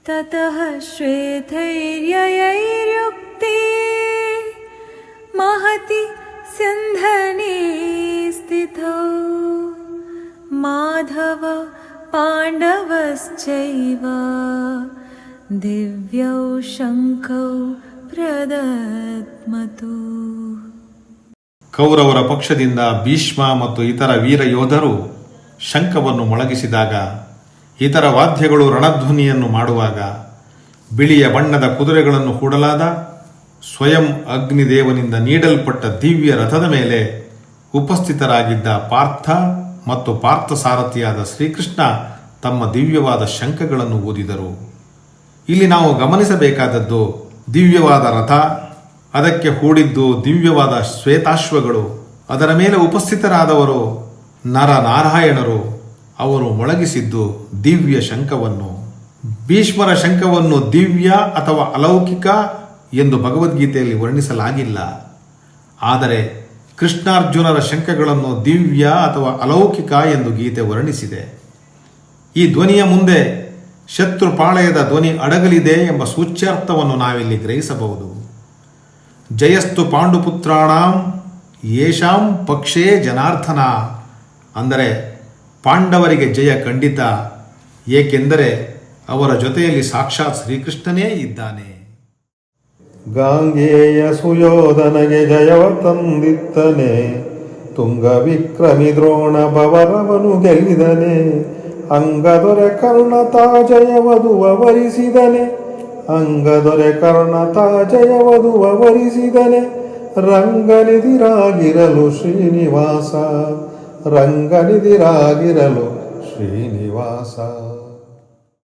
ततः श्वेतैर्ययैर्युक्ते महति सिन्धने स्थितौ माधव पाण्डवश्चैव दिव्यौ शङ्खौ ಪ್ರದತ್ಮತು. ಕೌರವರ ಪಕ್ಷದಿಂದ ಭೀಷ್ಮ ಮತ್ತು ಇತರ ವೀರ ಯೋಧರು ಶಂಖವನ್ನು ಮೊಳಗಿಸಿದಾಗ, ಇತರ ವಾದ್ಯಗಳು ರಣಧ್ವನಿಯನ್ನು ಮಾಡುವಾಗ, ಬಿಳಿಯ ಬಣ್ಣದ ಕುದುರೆಗಳನ್ನು ಹೂಡಲಾದ ಸ್ವಯಂ ಅಗ್ನಿದೇವನಿಂದ ನೀಡಲ್ಪಟ್ಟ ದಿವ್ಯ ರಥದ ಮೇಲೆ ಉಪಸ್ಥಿತರಾಗಿದ್ದ ಪಾರ್ಥ ಮತ್ತು ಪಾರ್ಥಸಾರಥಿಯಾದ ಶ್ರೀಕೃಷ್ಣ ತಮ್ಮ ದಿವ್ಯವಾದ ಶಂಖಗಳನ್ನು ಊದಿದರು. ಇಲ್ಲಿ ನಾವು ಗಮನಿಸಬೇಕಾದದ್ದು, ದಿವ್ಯವಾದ ರಥ, ಅದಕ್ಕೆ ಹೂಡಿದ್ದು ದಿವ್ಯವಾದ ಶ್ವೇತಾಶ್ವಗಳು, ಅದರ ಮೇಲೆ ಉಪಸ್ಥಿತರಾದವರು ನರನಾರಾಯಣರು. ಅವರು ಮೊಳಗಿಸಿದ್ದು ದಿವ್ಯ ಶಂಖವನ್ನು. ಭೀಷ್ಮರ ಶಂಖವನ್ನು ದಿವ್ಯ ಅಥವಾ ಅಲೌಕಿಕ ಎಂದು ಭಗವದ್ಗೀತೆಯಲ್ಲಿ ವರ್ಣಿಸಲಾಗಿಲ್ಲ. ಆದರೆ ಕೃಷ್ಣಾರ್ಜುನರ ಶಂಖಗಳನ್ನು ದಿವ್ಯ ಅಥವಾ ಅಲೌಕಿಕ ಎಂದು ಗೀತೆ ವರ್ಣಿಸಿದೆ. ಈ ಧ್ವನಿಯ ಮುಂದೆ ಶತ್ರುಪಾಳಯದ ಧ್ವನಿ ಅಡಗಲಿದೆ ಎಂಬ ಸೂಚ್ಯಾರ್ಥವನ್ನು ನಾವಿಲ್ಲಿ ಗ್ರಹಿಸಬಹುದು. ಜಯಸ್ತು ಪಾಂಡುಪುತ್ರಾಣಾಂ ಯೇಷಾಂ ಪಕ್ಷೇ ಜನಾರ್ದನ, ಅಂದರೆ ಪಾಂಡವರಿಗೆ ಜಯ ಖಂಡಿತ, ಏಕೆಂದರೆ ಅವರ ಜೊತೆಯಲ್ಲಿ ಸಾಕ್ಷಾತ್ ಶ್ರೀಕೃಷ್ಣನೇ ಇದ್ದಾನೆ. ಗಾಂಗೇಯ ಸುಯೋಧನಗೆ ಜಯವ ತಂದಿತ್ತನೆ, ತುಂಗ ವಿಕ್ರಮಿ ದ್ರೋಣ ಭವರವನು ಗೆಲ್ಲಿದನೆ, ಅಂಗದೊರೆ ಕರ್ಣತಾ ಜಯವದುವ ವರಿಸಿದನೆ, ಅಂಗದೊರೆ ಕರ್ಣತಾ ಜಯವದುವ ವರಿಸಿದನೆ, ರಂಗನಿಧಿರಾಗಿರಲು ಶ್ರೀನಿವಾಸ, ರಂಗನಿಧಿರಾಗಿರಲು ಶ್ರೀನಿವಾಸ.